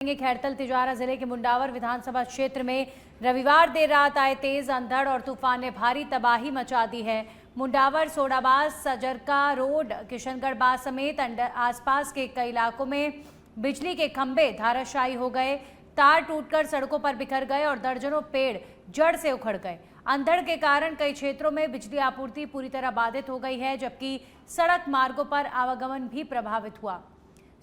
खैरतल तिजारा जिले के मुंडावर विधानसभा क्षेत्र में रविवार देर रात आए तेज अंधड़ और तूफान ने भारी तबाही मचा दी है। मुंडावर सोडाबाज सजरका रोड किशनगढ़ बाग समेत आसपास के कई इलाकों में बिजली के खंभे धाराशायी हो गए, तार टूटकर सड़कों पर बिखर गए और दर्जनों पेड़ जड़ से उखड़ गए। अंधड़ के कारण कई क्षेत्रों में बिजली आपूर्ति पूरी तरह बाधित हो गई है, जबकि सड़क मार्गों पर आवागमन भी प्रभावित हुआ।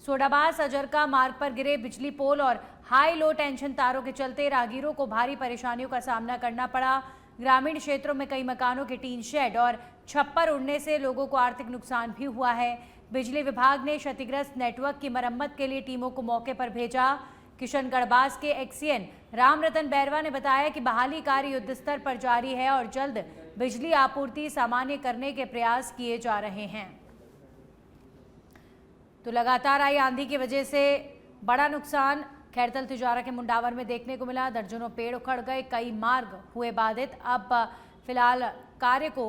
सोडाबाज सजरका मार्ग पर गिरे बिजली पोल और हाई लो टेंशन तारों के चलते राहगीरों को भारी परेशानियों का सामना करना पड़ा। ग्रामीण क्षेत्रों में कई मकानों के टीन शेड और छप्पर उड़ने से लोगों को आर्थिक नुकसान भी हुआ है। बिजली विभाग ने क्षतिग्रस्त नेटवर्क की मरम्मत के लिए टीमों को मौके पर भेजा। किशनगढ़बाज के एक्सीएन रामरतन बैरवा ने बताया कि बहाली कार्य युद्ध स्तर पर जारी है और जल्द बिजली आपूर्ति सामान्य करने के प्रयास किए जा रहे हैं। तो लगातार आई आंधी की वजह से बड़ा नुकसान खैरतल तिजारा के मुंडावर में देखने को मिला। दर्जनों पेड़ उखड़ गए, कई मार्ग हुए बाधित। अब फिलहाल कार्य को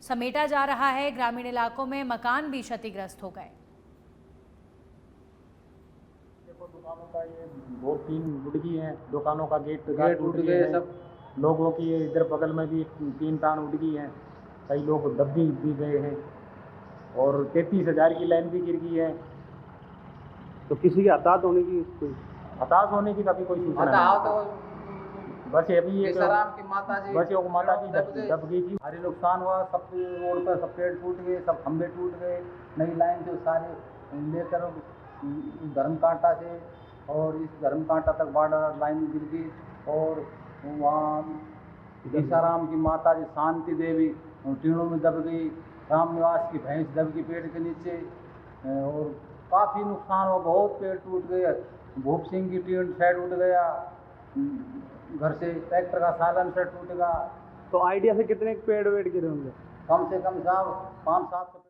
समेटा जा रहा है। ग्रामीण इलाकों में मकान भी क्षतिग्रस्त हो गए। देखो दुकानों का ये दो तीन उड़ गई हैं, दुकानों का गेट उड़ गए सब। लोगों की इधर बगल में भी तीन तान उड़ गई हैं, कई लोग दबी भी गए हैं और 33,000 की लाइन भी गिर गई है। तो किसी की हताहत होने की हताहत होने की कभी कोई सूचना नहीं। तो बस अभी ये बस वो माता जी दब गई थी। भारी नुकसान हुआ, सब रोड पर सब पेड़ टूट गए, सब खंभे टूट गए। नई लाइन से सारे लेकर धर्म कांटा से और इस धर्म कांटा तक बॉर्डर लाइन गिर गई और वहाँ ईसाराम की माता जी शांति देवी टीणों में दब गई। राम निवास की भैंस दब की पेड़ के नीचे और काफ़ी नुकसान हुआ, बहुत पेड़ टूट गए। भूप सिंह की टीन शेड उठ गया, घर से ट्रैक्टर का साइलेंसर टूट गया। तो आइडिया से कितने पेड़ वेड़ गिरे होंगे? कम से कम साहब 5-7।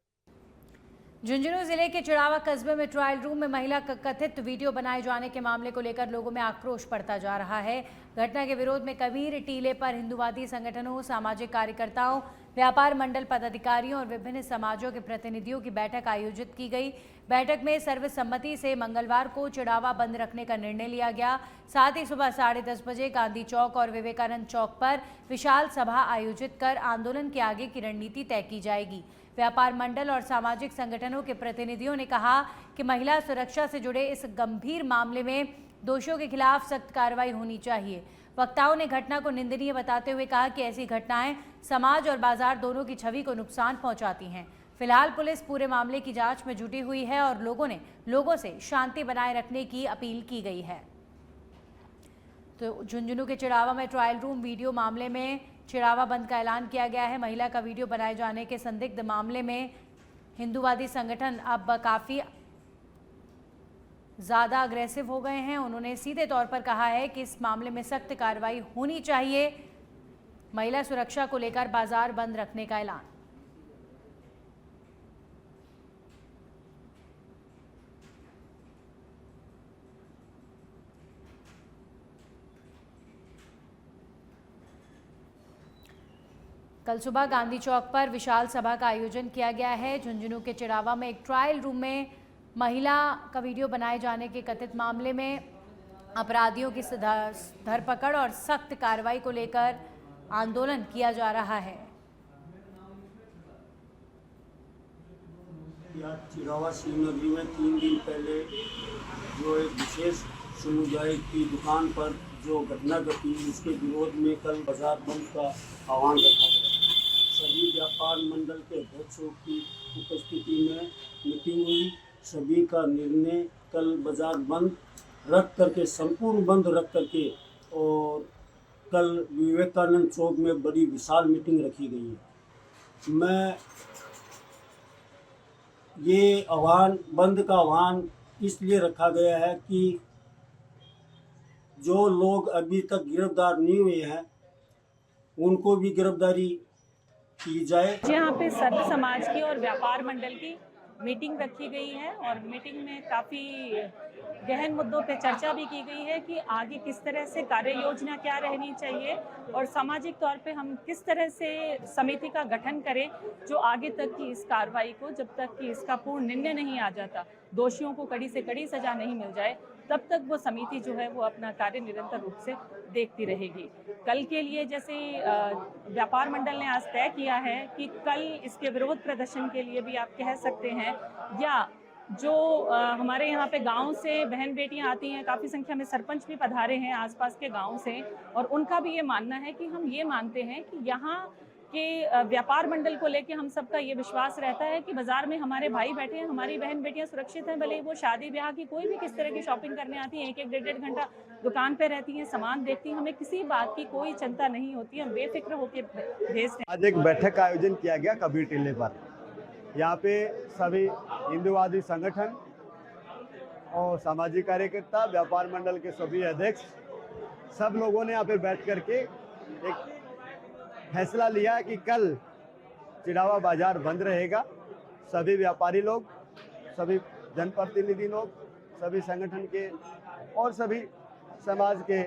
झुंझुनू जिले के चिड़ावा कस्बे में ट्रायल रूम में महिला का कथित वीडियो बनाए जाने के मामले को लेकर लोगों में आक्रोश बढ़ता जा रहा है। घटना के विरोध में कबीर टीले पर हिंदूवादी संगठनों, सामाजिक कार्यकर्ताओं, व्यापार मंडल पदाधिकारियों और विभिन्न समाजों के प्रतिनिधियों की बैठक आयोजित की गई। बैठक में सर्वसम्मति से मंगलवार को चिड़ावा बंद रखने का निर्णय लिया गया। साथ ही सुबह 10:30 बजे गांधी चौक और विवेकानंद चौक पर विशाल सभा आयोजित कर आंदोलन के आगे की रणनीति तय की जाएगी। व्यापार मंडल और सामाजिक संगठनों के प्रतिनिधियों ने कहा कि महिला सुरक्षा से जुड़े इस गंभीर मामले में दोषियों के खिलाफ सख्त कार्रवाई होनी चाहिए। वक्ताओं ने घटना को निंदनीय बताते हुए कहा कि ऐसी घटनाएं समाज और बाजार दोनों की छवि को नुकसान पहुंचाती हैं। फिलहाल पुलिस पूरे मामले की जांच में जुटी हुई है और लोगों से शांति बनाए रखने की अपील की गई है। तो झुंझुनू के चिड़ावा में ट्रायल रूम वीडियो मामले में चिड़ावा बंद का ऐलान किया गया है। महिला का वीडियो बनाए जाने के संदिग्ध मामले में हिंदूवादी संगठन अब काफ़ी ज़्यादा अग्रेसिव हो गए हैं। उन्होंने सीधे तौर पर कहा है कि इस मामले में सख्त कार्रवाई होनी चाहिए। महिला सुरक्षा को लेकर बाजार बंद रखने का ऐलान। कल सुबह गांधी चौक पर विशाल सभा का आयोजन किया गया है। झुंझुनू के चिड़ावा में एक ट्रायल रूम में महिला का वीडियो बनाए जाने के कथित मामले में अपराधियों की धरपकड़ और सख्त कार्रवाई को लेकर आंदोलन किया जा रहा है। चिड़ावा शिवनगरी में 3 दिन पहले जो एक विशेष समुदाय की दुकान पर जो घटना घटी, उसके विरोध में कल बाजार बंद का आह्वान रखा गया। सभी व्यापार मंडल के अध्यक्षों की उपस्थिति में मीटिंग हुई। सभी का निर्णय कल बाजार बंद रख करके, संपूर्ण बंद रख करके, और कल विवेकानंद चौक में बड़ी विशाल मीटिंग रखी गई है। मैं ये बंद का आह्वान इसलिए रखा गया है कि जो लोग अभी तक गिरफ्तार नहीं हुए हैं उनको भी गिरफ्तारी की जाए। यहाँ पे सर्व समाज की और व्यापार मंडल की मीटिंग रखी गई है और मीटिंग में काफ़ी गहन मुद्दों पे चर्चा भी की गई है कि आगे किस तरह से कार्य योजना क्या रहनी चाहिए और सामाजिक तौर पे हम किस तरह से समिति का गठन करें जो आगे तक की इस कार्रवाई को, जब तक कि इसका पूर्ण निर्णय नहीं आ जाता, दोषियों को कड़ी से कड़ी सजा नहीं मिल जाए, तब तक वो समिति जो है वो अपना कार्य निरंतर रूप से देखती रहेगी। कल के लिए जैसे व्यापार मंडल ने आज तय किया है कि कल इसके विरोध प्रदर्शन के लिए भी आप कह सकते हैं, या जो हमारे यहाँ पे गांव से बहन बेटियां आती हैं, काफ़ी संख्या में सरपंच भी पधारे हैं आसपास के गांव से, और उनका भी ये मानना है कि हम ये मानते हैं कि यहाँ के व्यापार मंडल को लेके हम सबका ये विश्वास रहता है कि बाजार में हमारे भाई बैठे हैं, हमारी बहन बेटियां सुरक्षित हैं, भले वो शादी ब्याह की कोई भी किस तरह की शॉपिंग करने आती हैं, 1-1, 1.5 घंटा दुकान पे रहती हैं, सामान देखती हैं, हमें किसी बात की कोई चिंता नहीं होती, हम बेफिक्र होकर भेजते हैं। आज एक बैठक का आयोजन किया गया कबीर टीले पर। यहाँ पे सभी हिंदूवादी संगठन और सामाजिक कार्यकर्ता, व्यापार मंडल के सभी अध्यक्ष, सब लोगों ने यहाँ पे बैठ करके एक फैसला लिया कि कल चिड़ावा बाजार बंद रहेगा। सभी व्यापारी लोग, सभी जनप्रतिनिधि लोग, सभी संगठन के और सभी समाज के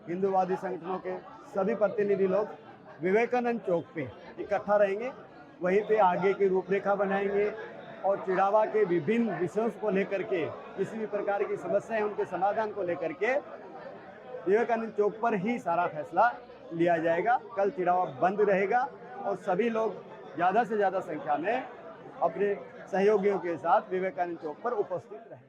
हिंदूवादी संगठनों के सभी प्रतिनिधि लोग विवेकानंद चौक पे इकट्ठा रहेंगे। वहीं पे आगे की रूपरेखा बनाएंगे और चिड़ावा के विभिन्न विषयों को लेकर के, किसी भी प्रकार की समस्याएं उनके समाधान को लेकर के विवेकानंद चौक पर ही सारा फैसला लिया जाएगा। कल चिड़ावा बंद रहेगा और सभी लोग ज़्यादा से ज़्यादा संख्या में अपने सहयोगियों के साथ विवेकानंद चौक पर उपस्थित रहेंगे।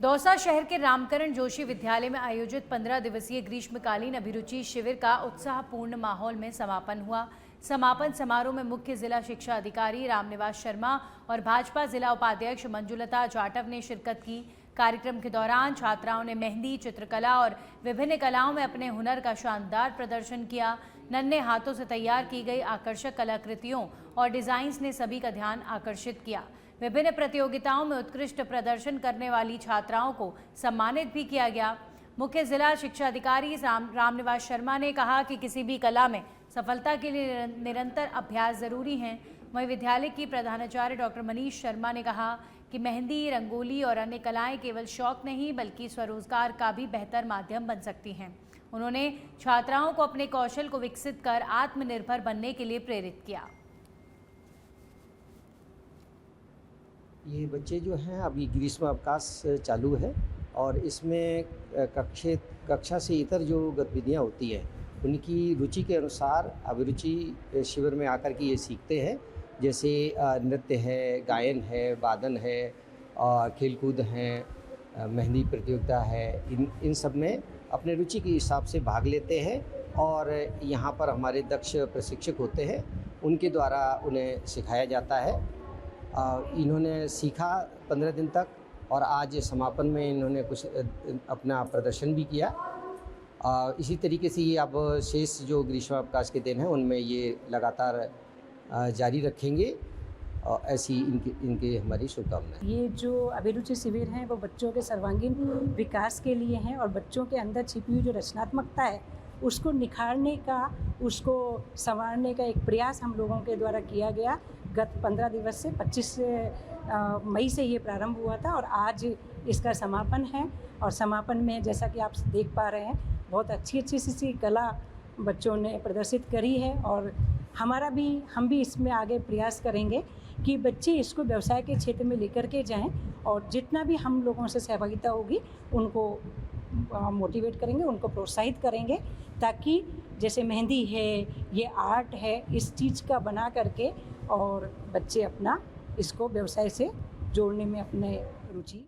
दौसा शहर के रामकरण जोशी विद्यालय में आयोजित 15 दिवसीय ग्रीष्मकालीन अभिरुचि शिविर का उत्साहपूर्ण माहौल में समापन हुआ। समापन समारोह में मुख्य जिला शिक्षा अधिकारी रामनिवास शर्मा और भाजपा जिला उपाध्यक्ष मंजुलता जाटव ने शिरकत की। कार्यक्रम के दौरान छात्राओं ने मेहंदी, चित्रकला और विभिन्न कलाओं में अपने हुनर का शानदार प्रदर्शन किया। नन्हे हाथों से तैयार की गई आकर्षक कलाकृतियों और डिजाइन्स ने सभी का ध्यान आकर्षित किया। विभिन्न प्रतियोगिताओं में उत्कृष्ट प्रदर्शन करने वाली छात्राओं को सम्मानित भी किया गया। मुख्य जिला शिक्षा अधिकारी रामनिवास शर्मा ने कहा कि किसी भी कला में सफलता के लिए निरंतर अभ्यास जरूरी है। वहीं विद्यालय की प्रधानाचार्य डॉक्टर मनीष शर्मा ने कहा कि मेहंदी, रंगोली और अन्य कलाएं केवल शौक नहीं बल्कि स्वरोजगार का भी बेहतर माध्यम बन सकती हैं। उन्होंने छात्राओं को अपने कौशल को विकसित कर आत्मनिर्भर बनने के लिए प्रेरित किया। ये बच्चे जो हैं अभी ग्रीष्म अवकाश चालू है और इसमें कक्षा से इतर जो गतिविधियाँ होती हैं उनकी रुचि के अनुसार अभिरुचि शिविर में आकर के ये सीखते हैं। जैसे नृत्य है, गायन है, वादन है, खेलकूद हैं, मेहंदी प्रतियोगिता है, इन सब में अपने रुचि के हिसाब से भाग लेते हैं और यहाँ पर हमारे दक्ष प्रशिक्षक होते हैं, उनके द्वारा उन्हें सिखाया जाता है। इन्होंने सीखा 15 दिन तक और आज समापन में इन्होंने कुछ अपना प्रदर्शन भी किया। इसी तरीके से ये अब शेष जो ग्रीष्मावकाश के दिन हैं उनमें ये लगातार जारी रखेंगे और ऐसी इनके हमारी शुभकामनाएं। ये जो अभिरुचि शिविर हैं वो बच्चों के सर्वांगीण विकास के लिए हैं और बच्चों के अंदर छिपी हुई जो रचनात्मकता है उसको निखारने का, उसको संवारने का एक प्रयास हम लोगों के द्वारा किया गया। गत 15 दिवस से 25 मई से ये प्रारंभ हुआ था और आज इसका समापन है। और समापन में जैसा कि आप देख पा रहे हैं बहुत अच्छी सी कला बच्चों ने प्रदर्शित करी है और हम भी इसमें आगे प्रयास करेंगे कि बच्चे इसको व्यवसाय के क्षेत्र में लेकर के जाएं और जितना भी हम लोगों से सहभागिता होगी उनको मोटिवेट करेंगे, उनको प्रोत्साहित करेंगे ताकि जैसे मेहंदी है, ये आर्ट है, इस चीज़ का बना करके और बच्चे अपना इसको व्यवसाय से जोड़ने में अपने रुचि।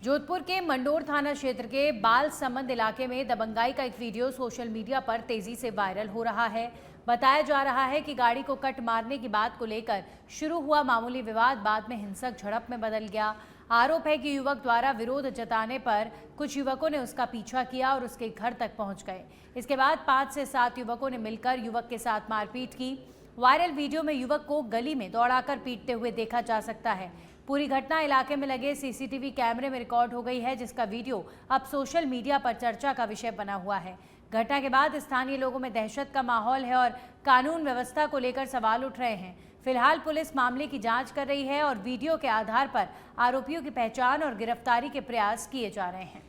जोधपुर के मंडोर थाना क्षेत्र के बाल संबंध इलाके में दबंगाई का एक वीडियो सोशल मीडिया पर तेजी से वायरल हो रहा है। बताया जा रहा है कि गाड़ी को कट मारने की बात को लेकर शुरू हुआ मामूली विवाद बाद में हिंसक झड़प में बदल गया। आरोप है कि युवक द्वारा विरोध जताने पर कुछ युवकों ने उसका पीछा किया और उसके घर तक पहुंच गए। इसके बाद 5 से 7 युवकों ने मिलकर युवक के साथ मारपीट की। वायरल वीडियो में युवक को गली में दौड़ाकर पीटते हुए देखा जा सकता है। पूरी घटना इलाके में लगे सीसीटीवी कैमरे में रिकॉर्ड हो गई है, जिसका वीडियो अब सोशल मीडिया पर चर्चा का विषय बना हुआ है। घटना के बाद स्थानीय लोगों में दहशत का माहौल है और कानून व्यवस्था को लेकर सवाल उठ रहे हैं। फिलहाल पुलिस मामले की जांच कर रही है और वीडियो के आधार पर आरोपियों की पहचान और गिरफ्तारी के प्रयास किए जा रहे हैं।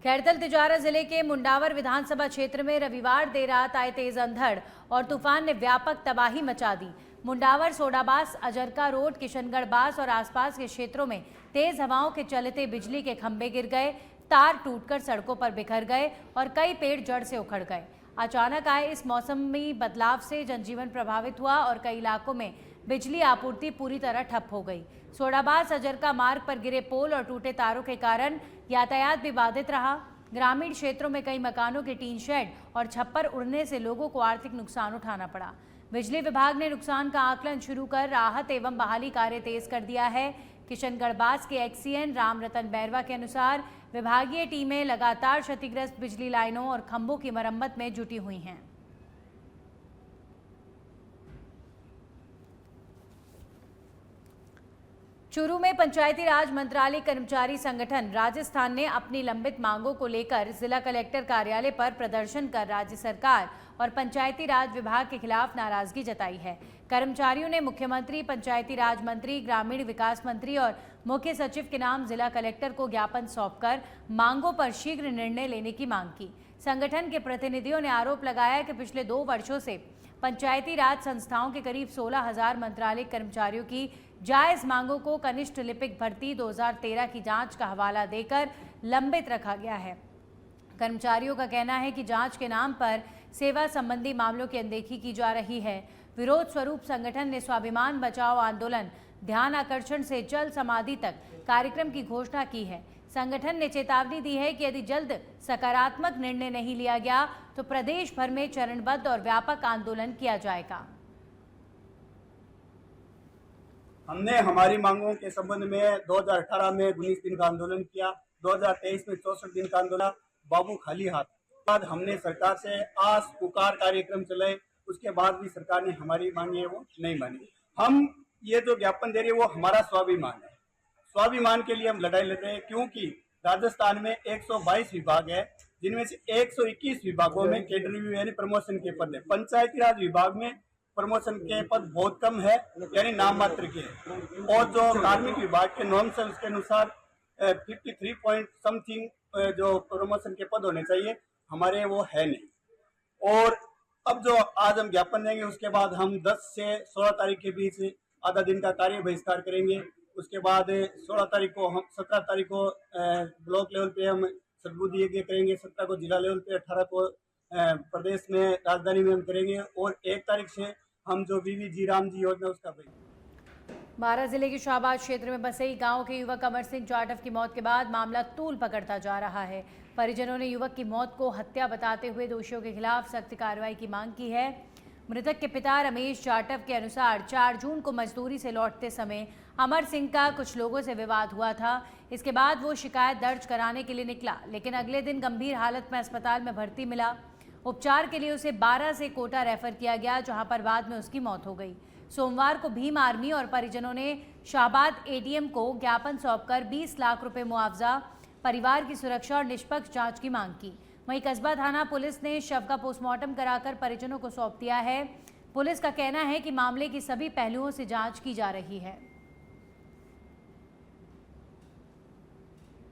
खैरतल तिजारा जिले के मुंडावर विधानसभा क्षेत्र में रविवार देर रात आए तेज अंधड़ और तूफान ने व्यापक तबाही मचा दी। मुंडावर, सोडाबास, अजरका रोड, किशनगढ़ बास और आसपास के क्षेत्रों में तेज हवाओं के चलते बिजली के खंभे गिर गए, तार टूटकर सड़कों पर बिखर गए और कई पेड़ जड़ से उखड़ गए। अचानक आए इस मौसमी बदलाव से जनजीवन प्रभावित हुआ और कई इलाकों में बिजली आपूर्ति पूरी तरह ठप हो गई। सोडाबास अजरका मार्ग पर गिरे पोल और टूटे तारों के कारण यातायात भी बाधित रहा। ग्रामीण क्षेत्रों में कई मकानों के टीन शेड और छप्पर उड़ने से लोगों को आर्थिक नुकसान उठाना पड़ा। बिजली विभाग ने नुकसान का आकलन शुरू कर राहत एवं बहाली कार्य तेज कर दिया है। किशनगढ़ बास के एक्सीएन राम रतन बैरवा के अनुसार विभागीय टीमें लगातार क्षतिग्रस्त बिजली लाइनों और खंभों की मरम्मत में जुटी हुई हैं। चूरू में पंचायती राज मंत्रालय कर्मचारी संगठन राजस्थान ने अपनी लंबित मांगों को लेकर जिला कलेक्टर कार्यालय पर प्रदर्शन कर राज्य सरकार और पंचायती राज विभाग के खिलाफ नाराजगी जताई है। कर्मचारियों ने मुख्यमंत्री, पंचायती राज मंत्री, ग्रामीण विकास मंत्री और मुख्य सचिव के नाम जिला कलेक्टर को ज्ञापन सौंपकर मांगों पर शीघ्र निर्णय लेने की मांग की। संगठन के प्रतिनिधियों ने आरोप लगाया कि पिछले 2 वर्षों से पंचायती राज संस्थाओं के करीब 16,000 मंत्रालय कर्मचारियों की जायज मांगों को कनिष्ठ लिपिक भर्ती 2013 की जांच का हवाला देकर लंबित रखा गया है। कर्मचारियों का कहना है कि जांच के नाम पर सेवा संबंधी मामलों की अनदेखी की जा रही है। विरोध स्वरूप संगठन ने स्वाभिमान बचाओ आंदोलन, ध्यान आकर्षण से जल समाधि तक कार्यक्रम की घोषणा की है। संगठन ने चेतावनी दी है कि यदि जल्द सकारात्मक निर्णय नहीं लिया गया तो प्रदेश भर में चरणबद्ध और व्यापक आंदोलन किया जाएगा। हमने हमारी मांगों के संबंध में 2018 में 19 दिन का आंदोलन किया, 2023 में 64 दिन का आंदोलन, बाबू खाली हाथ। बाद हमने सरकार से आस पुकार कार्यक्रम चलाए, उसके बाद भी सरकार ने हमारी मांगे वो नहीं मानी। हम ये जो ज्ञापन दे रहे हैं वो हमारा स्वाभिमान है। स्वाभिमान के लिए हम लड़ाई लड़ रहे हैं, क्योंकि राजस्थान में 122 विभाग है, जिनमें से 121 विभागों में कैडर रिव्यू यानी प्रमोशन के पद है। पंचायती राज विभाग में प्रमोशन के पद बहुत कम है, यानी नाम मात्र के। और जो कार्मिक विभाग के नॉर्म्स है उसके अनुसार 53 पॉइंट समथिंग जो प्रमोशन के पद होने चाहिए, हमारे वो है नहीं। और अब जो आज हम ज्ञापन देंगे उसके बाद हम 10 से 16 तारीख के बीच आधा दिन का कार्य बहिष्कार करेंगे। उसके बाद 16 तारीख को हम 17 तारीख को ब्लॉक लेवल पे हम सद्बुद्धि यज्ञ करेंगे, 17 को जिला लेवल पे, 18 को प्रदेश में राजधानी में हम करेंगे और 1 तारीख से हम जो वीवीजी राम जी योजना उसका बारां जिले के शाहबाद क्षेत्र में बसई गांव के युवक अमर सिंह जाटव की मौत के बाद मामला तूल पकड़ता जा रहा है। परिजनों ने युवक की मौत को हत्या बताते हुए दोषियों के खिलाफ सख्त कार्रवाई की मांग की है। मृतक के पिता रमेश जाटव के अनुसार 4 जून को मजदूरी से लौटते समय अमर सिंह का कुछ लोगों से विवाद हुआ था। इसके बाद वो शिकायत दर्ज कराने के लिए निकला, लेकिन अगले दिन गंभीर हालत में अस्पताल में भर्ती मिला। उपचार के लिए उसे 12 से कोटा रेफर किया गया, जहां पर बाद में उसकी मौत हो गई। सोमवार को भीम आर्मी और परिजनों ने शाहबाद एडीएम को ज्ञापन सौंपकर 20 लाख रुपए मुआवजा, परिवार की सुरक्षा और निष्पक्ष जांच की मांग की। वहीं कस्बा थाना पुलिस ने शव का पोस्टमार्टम कराकर परिजनों को सौंप दिया है। पुलिस का कहना है कि मामले की सभी पहलुओं से जांच की जा रही है।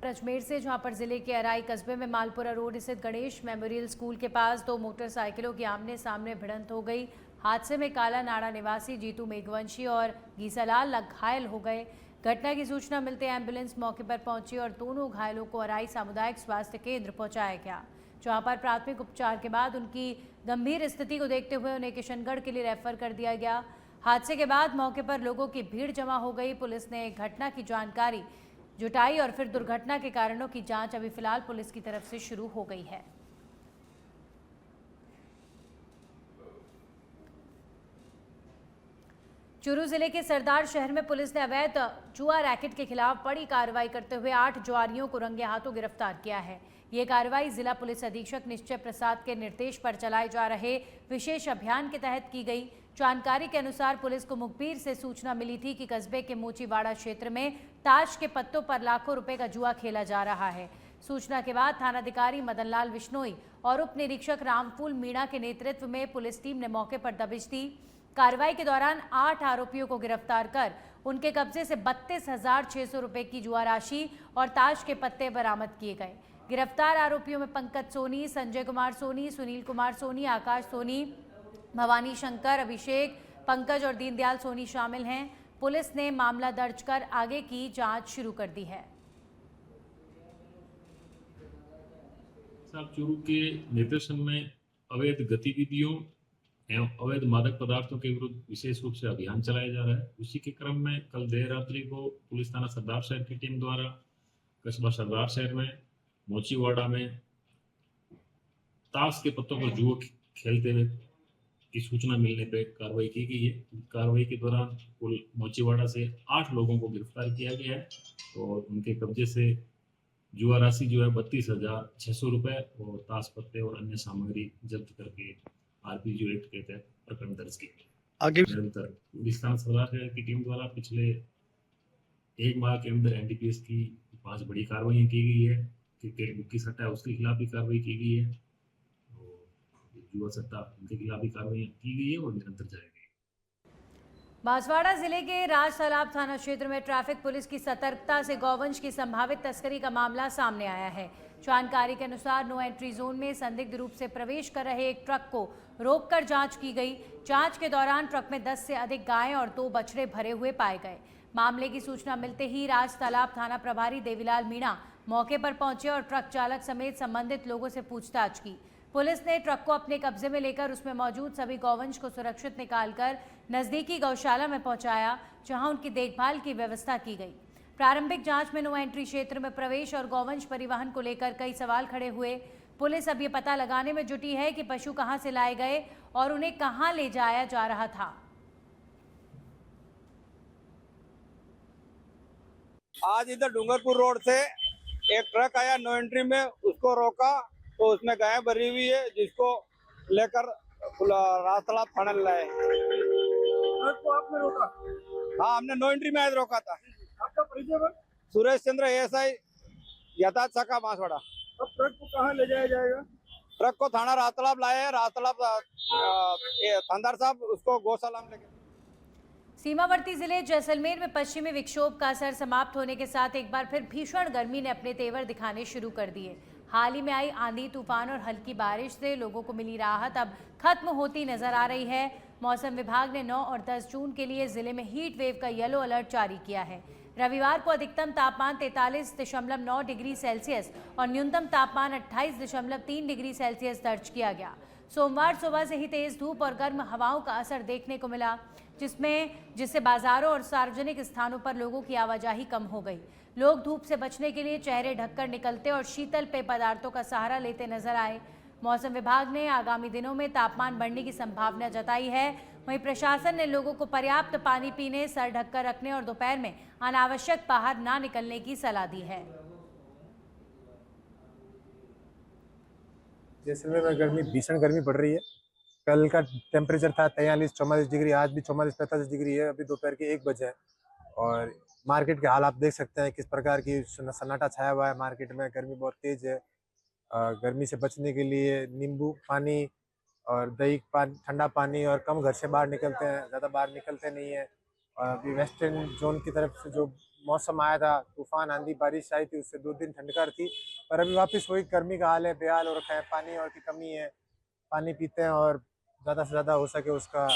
अजमेर से, जहां पर जिले के अराई कस्बे में मालपुरा रोड स्थित गणेश मेमोरियल स्कूल के पास 2 मोटरसाइकिलों की आमने सामने भिड़ंत हो गई। हादसे में काला नाड़ा निवासी जीतू मेघवंशी और गीसालाल घायल हो गए। घटना की सूचना मिलते एम्बुलेंस मौके पर पहुंची और दोनों घायलों को अराई सामुदायिक स्वास्थ्य केंद्र पहुंचाया गया, जहां पर प्राथमिक उपचार के बाद उनकी गंभीर स्थिति को देखते हुए उन्हें किशनगढ़ के लिए रेफर कर दिया गया। हादसे के बाद मौके पर लोगों की भीड़ जमा हो गई। पुलिस ने घटना की जानकारी जुटाई और फिर दुर्घटना के कारणों की जांच अभी फिलहाल पुलिस की तरफ से शुरू हो गई है। चूरू जिले के सरदार शहर में पुलिस ने अवैध जुआ रैकेट के खिलाफ बड़ी कार्रवाई करते हुए 8 जुआरियों को रंगे हाथों गिरफ्तार किया है। ये कार्रवाई जिला पुलिस अधीक्षक निश्चय प्रसाद के निर्देश पर चलाए जा रहे विशेष अभियान के तहत की गई। जानकारी के अनुसार पुलिस को मुखबिर से सूचना मिली थी कि कस्बे के मोचीवाड़ा क्षेत्र में ताश के पत्तों पर लाखों रुपए का जुआ खेला जा रहा है। सूचना के बाद थानाधिकारी मदनलाल विश्नोई और उप निरीक्षक रामफूल मीणा के नेतृत्व में पुलिस टीम ने मौके पर दबिश दी। कार्रवाई के दौरान 8 आरोपियों को गिरफ्तार कर उनके कब्जे से 32,600 रुपए की जुआ राशि और ताश के पत्ते बरामद किए गए। गिरफ्तार आरोपियों में पंकज सोनी, संजय कुमार सोनी, सुनील कुमार सोनी, आकाश सोनी, भवानी शंकर, अभिषेक, पंकज और दीनदयाल सोनी शामिल हैं। पुलिस ने मामला दर्ज कर आगे की जांच शुरू कर दी है। चूरू के निर्देशन में अवैध गतिविधियों एवं अवैध मादक पदार्थों के विरुद्ध विशेष रूप से अभियान चलाया जा रहा है। उसी के क्रम में कल देर रात्रि को पुलिस थाना सरदार शहर की टीम द्वारा कस्बा सरदार शहर में मोचीवाड़ा में ताश के पत्तों पर जुआ खेलते हुए की सूचना मिलने पर कार्रवाई की गई है। कार्रवाई के दौरान कुल मोचीवाड़ा से 8 लोगों को गिरफ्तार किया गया है और उनके कब्जे से जुआ राशि जो है 32,600 रुपये और ताश पत्ते और अन्य सामग्री जब्त करके आरपीजी एक्ट के तहत प्रकरण दर्ज किया। आगे निरंतर पुलिस थाना सरदार शहर की टीम द्वारा पिछले 1 माह के अंदर एनडीपीएस की 5 बड़ी कार्रवाई की गई है। क्रिकेट बुक की सट्टा है उसके खिलाफ भी कार्रवाई की गई है और जुआ सट्टा उनके खिलाफ भी कार्रवाई की गई है और निरंतर जाएगी। बांसवाड़ा जिले के राज तालाब थाना क्षेत्र में ट्रैफिक पुलिस की सतर्कता से गौवंश की संभावित तस्करी का मामला सामने आया है। जानकारी के अनुसार नो एंट्री जोन में संदिग्ध रूप से प्रवेश कर रहे एक ट्रक को रोककर जांच की गई। जांच के दौरान ट्रक में 10 से अधिक गायें और 2 बछड़े भरे हुए पाए गए। मामले की सूचना मिलते ही राज तालाब थाना प्रभारी देवीलाल मीणा मौके पर पहुंचे और ट्रक चालक समेत संबंधित लोगों से पूछताछ की। पुलिस ने ट्रक को अपने कब्जे में लेकर उसमें मौजूद सभी गौवंश को सुरक्षित निकालकर नजदीकी गौशाला में पहुंचाया, जहां उनकी देखभाल की व्यवस्था की गई। प्रारंभिक जांच में नो एंट्री क्षेत्र में प्रवेश और गौवंश परिवहन को लेकर कई सवाल खड़े हुए। पुलिस अब ये पता लगाने में जुटी है कि पशु कहां से लाए गए और उन्हें कहां ले जाया जा रहा था। आज इधर डूंगरपुर रोड से एक ट्रक आया नो एंट्री में, उसको रोका तो उसमें गायें भरी हुई है, जिसको लेकर राजतालाब थाना लाए। ट्रक को आपने रोका? हाँ, हमने नो एंट्री में आज रोका था। आपका परिचय? सुरेश चंद्र एएसआई यातायात शाखा बांसवाड़ा। अब ट्रक को कहाँ ले जाया जाएगा? ट्रक को थाना राजतालाब लाए हैं। राजतालाब थानेदार साहब उसको गौशाला में लेके। सीमावर्ती जिले जैसलमेर में पश्चिमी विक्षोभ का असर समाप्त होने के साथ एक बार फिर भीषण गर्मी ने अपने तेवर दिखाने शुरू कर दिए। हाल ही में आई आंधी तूफान और हल्की बारिश से लोगों को मिली राहत अब खत्म होती नजर आ रही है। मौसम विभाग ने 9 और 10 जून के लिए जिले में हीट वेव का येलो अलर्ट जारी किया है। रविवार को अधिकतम तापमान 43.9 डिग्री सेल्सियस और न्यूनतम तापमान 28.3 डिग्री सेल्सियस दर्ज किया गया। सोमवार सुबह से ही तेज धूप और गर्म हवाओं का असर देखने को मिला, जिससे बाजारों और सार्वजनिक स्थानों पर लोगों की आवाजाही कम हो गई। लोग धूप से बचने के लिए चेहरे ढककर निकलते और शीतल पेय पदार्थों का सहारा लेते नजर आए। मौसम विभाग ने आगामी दिनों में तापमान बढ़ने की संभावना जताई है। वहीं प्रशासन ने लोगों को पर्याप्त पानी पीने, सर ढककर रखने और दोपहर में अनावश्यक बाहर ना निकलने की सलाह दी है। जैसलमेर में गर्मी, भीषण गर्मी पड़ रही है। कल का टेम्परेचर था 43-44 डिग्री, आज भी 44-45 डिग्री है। अभी दोपहर के 1 बजे है और मार्केट के हाल आप देख सकते हैं किस प्रकार की सन्नाटा छाया हुआ है मार्केट में। गर्मी बहुत तेज है। गर्मी से बचने के लिए नींबू पानी और दही पानी, ठंडा पानी और कम घर से बाहर निकलते हैं, ज़्यादा बाहर निकलते नहीं है। और अभी वेस्टर्न जोन की तरफ से जो मौसम आया था, तूफान आंधी बारिश आई थी, उससे 2 दिन ठंडकर थी, पर अभी वापस वही गर्मी का हाल है, बेहाल हो रखा है। पानी और की कमी है, पानी पीते हैं और ज़्यादा से ज़्यादा हो सके उसका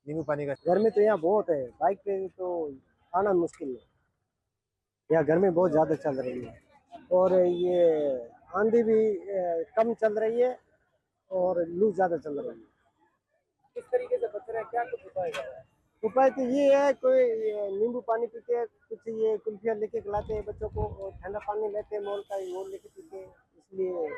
नींबू पानी का। गर्मी तो यहाँ बहुत है, बाइक पे तो आना मुश्किल है। यहाँ गर्मी बहुत ज़्यादा चल रही है और ये आंधी भी कम चल रही है और लू ज़्यादा चल रही है। किस तरीके से बच रहे हैं, क्या कुछ उपाय कर रहे हैं? उपाय तो ये है, कोई नींबू पानी पीते हैं, कुछ ये कुल्फियाँ लेके खिलाते हैं बच्चों को, और ठंडा पानी लेते हैं मोल का, वो लेके पीते हैं। इसलिए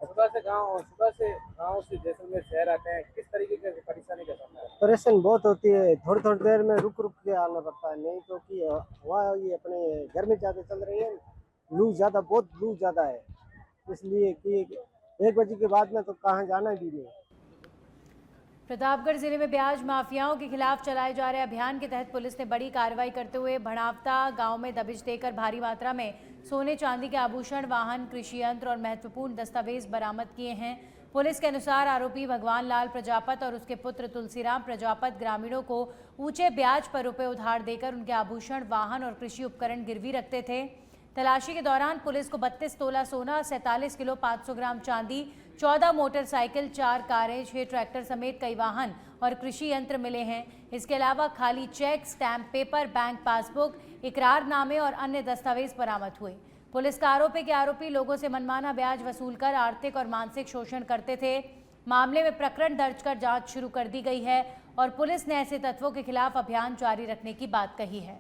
सुबह से गाँव से जैसलमेर शहर आते हैं, किस तरीके की परेशानी का सामना है? परेशानी बहुत होती है। थोड़ी थोड़ी देर में रुक के आना पड़ता है, नहीं तो कि हवा ये अपने गर्मी ज़्यादा चल रही है, लू ज़्यादा, बहुत लू ज़्यादा है, इसलिए कि 1 बजे के बाद में तो कहाँ जाना भी नहीं। प्रतापगढ़ जिले में ब्याज माफियाओं के खिलाफ चलाए जा रहे अभियान के तहत पुलिस ने बड़ी कार्रवाई करते हुए भड़ावता गांव में दबिश देकर भारी मात्रा में सोने चांदी के आभूषण, वाहन, कृषि यंत्र और महत्वपूर्ण दस्तावेज बरामद किए हैं। पुलिस के अनुसार आरोपी भगवान लाल प्रजापत और उसके पुत्र तुलसीराम प्रजापत ग्रामीणों को ऊंचे ब्याज पर रुपए उधार देकर उनके आभूषण, वाहन और कृषि उपकरण गिरवी रखते थे, तलाशी के दौरान पुलिस को 32 तोला सोना, 47 किलो 500 ग्राम चांदी, 14 मोटरसाइकिल, 4 कारें, 6 ट्रैक्टर समेत कई वाहन और कृषि यंत्र मिले हैं। इसके अलावा खाली cheque, stamp paper, bank passbook, इकरारनामे और अन्य दस्तावेज बरामद हुए। पुलिस का आरोप है कि आरोपी लोगों से मनमाना ब्याज वसूलकर आर्थिक और मानसिक शोषण करते थे। मामले में प्रकरण दर्ज कर जांच शुरू कर दी गई है और पुलिस ने ऐसे तत्वों के खिलाफ अभियान जारी रखने की बात कही है।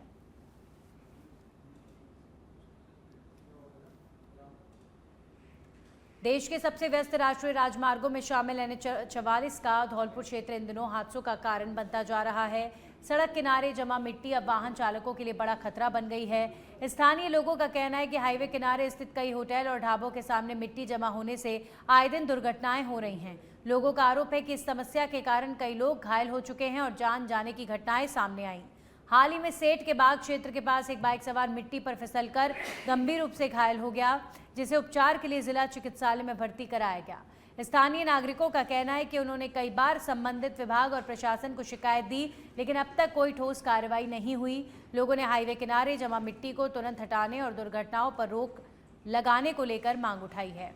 देश के सबसे व्यस्त राष्ट्रीय राजमार्गों में शामिल NH-44 का धौलपुर क्षेत्र इन दिनों हादसों का कारण बनता जा रहा है। सड़क किनारे जमा मिट्टी अब वाहन चालकों के लिए बड़ा खतरा बन गई है। स्थानीय लोगों का कहना है कि हाईवे किनारे स्थित कई होटल और ढाबों के सामने मिट्टी जमा होने से आए दिन दुर्घटनाएं हो रही हैं। लोगों का आरोप है कि इस समस्या के कारण कई लोग घायल हो चुके हैं और जान जाने की घटनाएं सामने आई। हाल ही में सेठ के बाग क्षेत्र के पास एक बाइक सवार मिट्टी पर फिसलकर गंभीर रूप से घायल हो गया, जिसे उपचार के लिए जिला चिकित्सालय में भर्ती कराया गया। स्थानीय नागरिकों का कहना है कि उन्होंने कई बार संबंधित विभाग और प्रशासन को शिकायत दी, लेकिन अब तक कोई ठोस कार्रवाई नहीं हुई। लोगों ने हाईवे किनारे जमा मिट्टी को तुरंत हटाने और दुर्घटनाओं पर रोक लगाने को लेकर मांग उठाई है।